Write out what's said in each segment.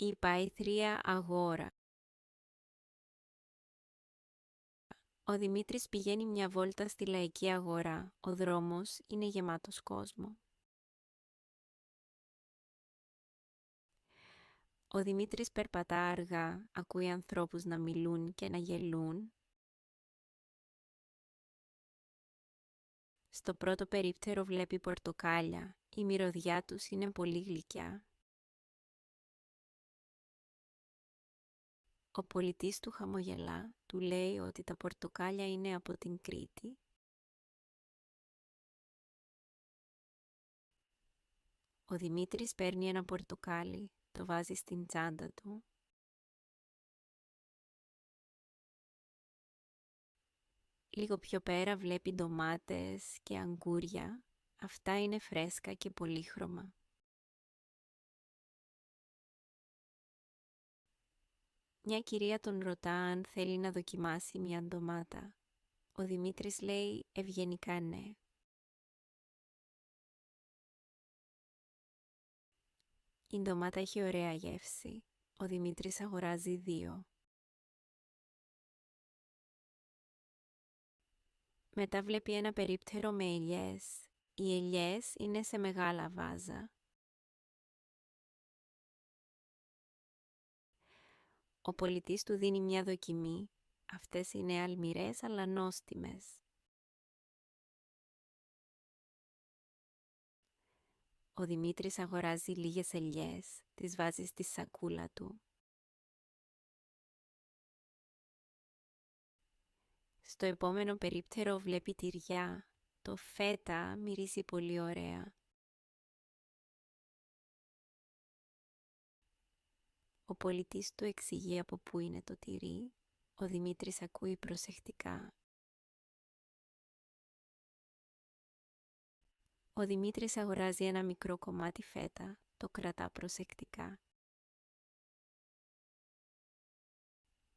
Η Παϊθρία Αγόρα. Ο Δημήτρης πηγαίνει μια βόλτα στη λαϊκή αγορά. Ο δρόμος είναι γεμάτος κόσμο. Ο Δημήτρης περπατά αργά, ακούει ανθρώπους να μιλούν και να γελούν. Στο πρώτο περίπτερο βλέπει πορτοκάλια. Η μυρωδιά τους είναι πολύ γλυκιά. Ο πολιτής του χαμογελά, του λέει ότι τα πορτοκάλια είναι από την Κρήτη. Ο Δημήτρης παίρνει ένα πορτοκάλι, το βάζει στην τσάντα του. Λίγο πιο πέρα βλέπει ντομάτες και αγκούρια. Αυτά είναι φρέσκα και πολύχρωμα. Μια κυρία τον ρωτά αν θέλει να δοκιμάσει μια ντομάτα. Ο Δημήτρης λέει ευγενικά ναι. Η ντομάτα έχει ωραία γεύση. Ο Δημήτρης αγοράζει 2. Μετά βλέπει ένα περίπτερο με ελιές. Οι ελιές είναι σε μεγάλα βάζα. Ο πολιτής του δίνει μια δοκιμή. Αυτές είναι αλμυρές αλλά νόστιμες. Ο Δημήτρης αγοράζει λίγες ελιές, τις βάζει στη σακούλα του. Στο επόμενο περίπτερο βλέπει τυριά. Το φέτα μυρίζει πολύ ωραία. Ο πολιτής του εξηγεί από πού είναι το τυρί. Ο Δημήτρης ακούει προσεκτικά. Ο Δημήτρης αγοράζει ένα μικρό κομμάτι φέτα. Το κρατά προσεκτικά.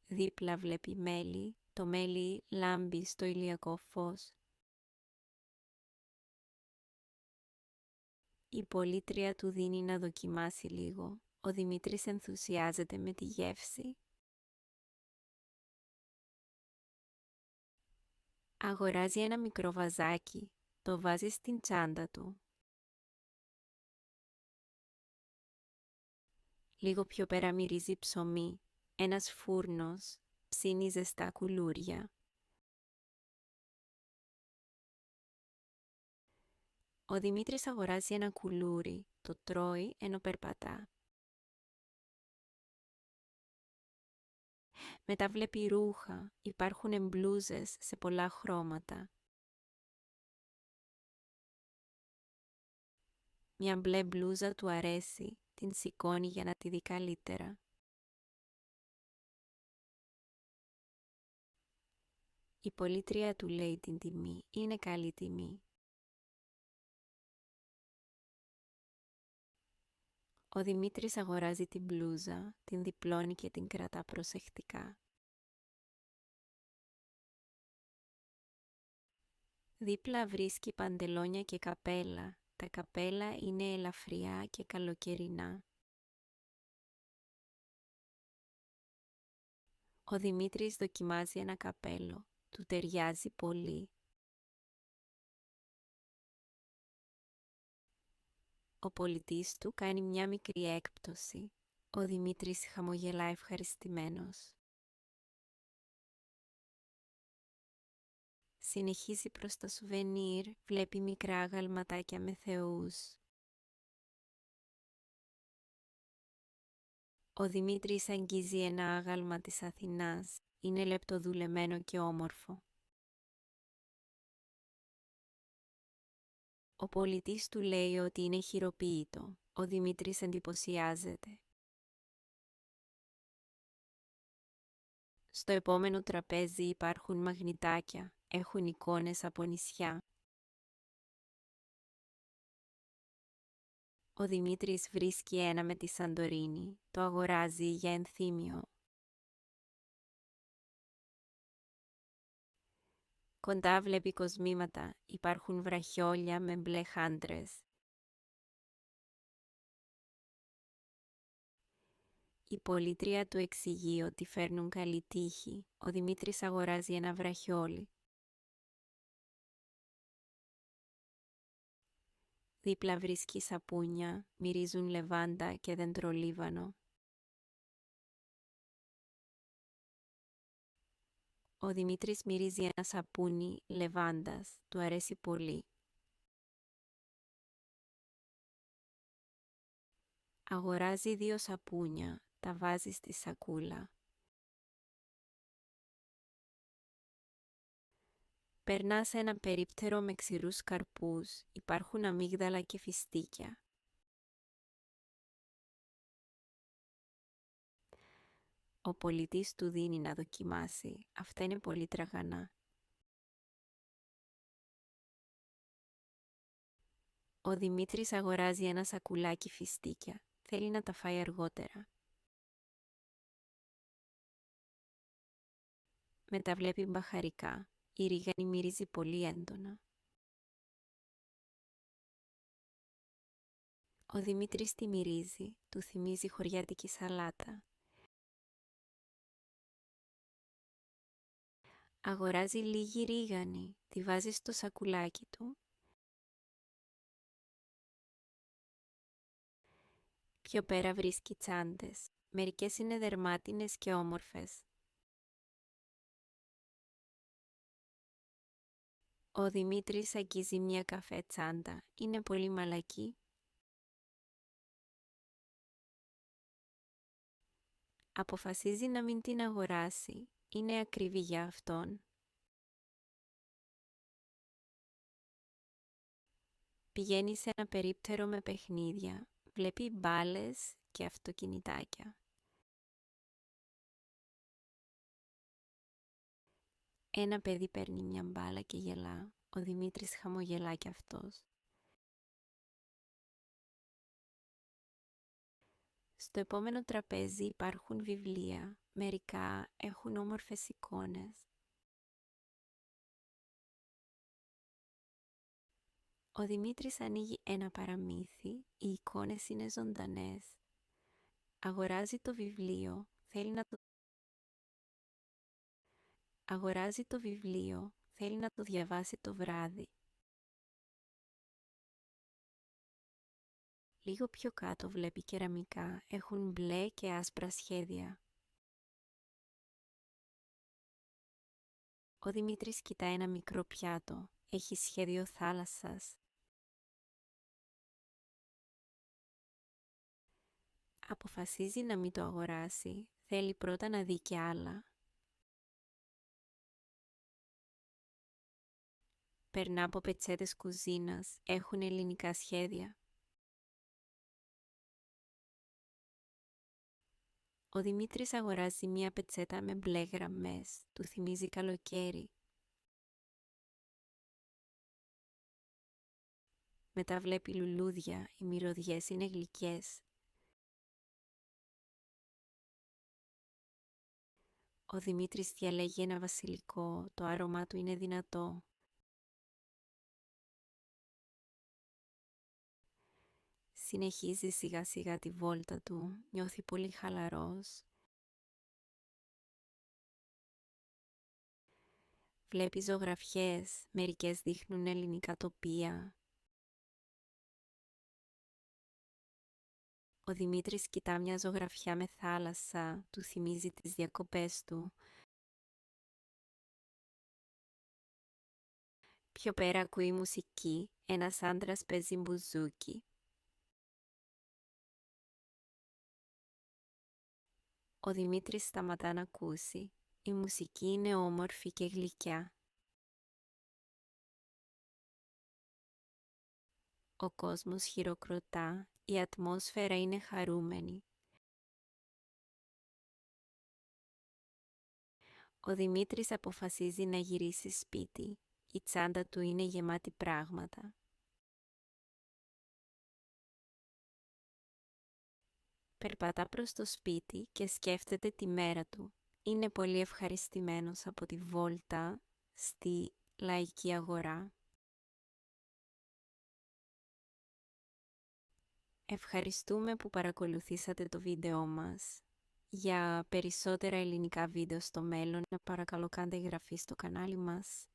Δίπλα βλέπει μέλι. Το μέλι λάμπει στο ηλιακό φως. Η πολίτρια του δίνει να δοκιμάσει λίγο. Ο Δημήτρης ενθουσιάζεται με τη γεύση. Αγοράζει ένα μικρό βαζάκι. Το βάζει στην τσάντα του. Λίγο πιο πέρα μυρίζει ψωμί. Ένας φούρνος ψήνει ζεστά κουλούρια. Ο Δημήτρης αγοράζει ένα κουλούρι. Το τρώει ενώ περπατά. Μετά βλέπει ρούχα. Υπάρχουν μπλούζες σε πολλά χρώματα. Μια μπλε μπλούζα του αρέσει. Την σηκώνει για να τη δει καλύτερα. Η πολίτρια του λέει την τιμή. Είναι καλή τιμή. Ο Δημήτρης αγοράζει την μπλούζα, την διπλώνει και την κρατά προσεκτικά. Δίπλα βρίσκει παντελόνια και καπέλα. Τα καπέλα είναι ελαφριά και καλοκαιρινά. Ο Δημήτρης δοκιμάζει ένα καπέλο. Του ταιριάζει πολύ. Ο πολιτής του κάνει μια μικρή έκπτωση. Ο Δημήτρης χαμογελά ευχαριστημένος. Συνεχίζει προς τα σουβενίρ, βλέπει μικρά αγαλματάκια με θεούς. Ο Δημήτρης αγγίζει ένα άγαλμα της Αθηνάς. Είναι λεπτοδουλεμένο και όμορφο. Ο πολιτής του λέει ότι είναι χειροποίητο. Ο Δημήτρης εντυπωσιάζεται. Στο επόμενο τραπέζι υπάρχουν μαγνητάκια. Έχουν εικόνες από νησιά. Ο Δημήτρης βρίσκει ένα με τη Σαντορίνη. Το αγοράζει για ενθύμιο. Κοντά βλέπει κοσμήματα. Υπάρχουν βραχιόλια με μπλε χάντρες. Η πολίτρια του εξηγεί ότι φέρνουν καλή τύχη. Ο Δημήτρης αγοράζει ένα βραχιόλι. Δίπλα βρίσκει σαπούνια, μυρίζουν λεβάντα και δεντρολίβανο. Ο Δημήτρης μυρίζει ένα σαπούνι λεβάντας, του αρέσει πολύ. Αγοράζει 2 σαπούνια, τα βάζει στη σακούλα. Περνά σε ένα περίπτερο με ξηρούς καρπούς, υπάρχουν αμύγδαλα και φιστίκια. Ο πολιτής του δίνει να δοκιμάσει, αυτά είναι πολύ τραγανά. Ο Δημήτρης αγοράζει ένα σακουλάκι φιστίκια, θέλει να τα φάει αργότερα. Μετά βλέπει μπαχαρικά, η ρίγανη μυρίζει πολύ έντονα. Ο Δημήτρης τη μυρίζει, του θυμίζει χωριάτικη σαλάτα. Αγοράζει λίγη ρίγανη, τη βάζει στο σακουλάκι του. Πιο πέρα βρίσκει τσάντες, μερικές είναι δερμάτινες και όμορφες. Ο Δημήτρης αγγίζει μια καφέ τσάντα, είναι πολύ μαλακή. Αποφασίζει να μην την αγοράσει, είναι ακριβή για αυτόν. Πηγαίνει σε ένα περίπτερο με παιχνίδια, βλέπει μπάλες και αυτοκινητάκια. Ένα παιδί παίρνει μια μπάλα και γελά, ο Δημήτρης χαμογελά κι αυτός. Στο επόμενο τραπέζι υπάρχουν βιβλία, μερικά έχουν όμορφες εικόνες. Ο Δημήτρης ανοίγει ένα παραμύθι, οι εικόνες είναι ζωντανές. Αγοράζει το βιβλίο, θέλει να το διαβάσει το βράδυ. Λίγο πιο κάτω βλέπει κεραμικά, έχουν μπλε και άσπρα σχέδια. Ο Δημήτρης κοιτά ένα μικρό πιάτο, έχει σχέδιο θάλασσας. Αποφασίζει να μην το αγοράσει, θέλει πρώτα να δει και άλλα. Περνά από πετσέτες κουζίνας, έχουν ελληνικά σχέδια. Ο Δημήτρης αγοράζει μια πετσέτα με μπλε γραμμές, του θυμίζει καλοκαίρι. Μετά βλέπει λουλούδια, οι μυρωδιές είναι γλυκές. Ο Δημήτρης διαλέγει ένα βασιλικό, το άρωμά του είναι δυνατό. Συνεχίζει σιγά σιγά τη βόλτα του, νιώθει πολύ χαλαρός. Βλέπει ζωγραφιές, μερικές δείχνουν ελληνικά τοπία. Ο Δημήτρης κοιτά μια ζωγραφιά με θάλασσα, του θυμίζει τις διακοπές του. Πιο πέρα ακούει μουσική, ένας άντρας παίζει μπουζούκι. Ο Δημήτρης σταματά να ακούσει. Η μουσική είναι όμορφη και γλυκιά. Ο κόσμος χειροκροτά, η ατμόσφαιρα είναι χαρούμενη. Ο Δημήτρης αποφασίζει να γυρίσει σπίτι. Η τσάντα του είναι γεμάτη πράγματα. Περπατά προς το σπίτι και σκέφτεται τη μέρα του. Είναι πολύ ευχαριστημένος από τη βόλτα στη λαϊκή αγορά. Ευχαριστούμε που παρακολουθήσατε το βίντεό μας. Για περισσότερα ελληνικά βίντεο στο μέλλον, παρακαλώ κάντε εγγραφή στο κανάλι μας.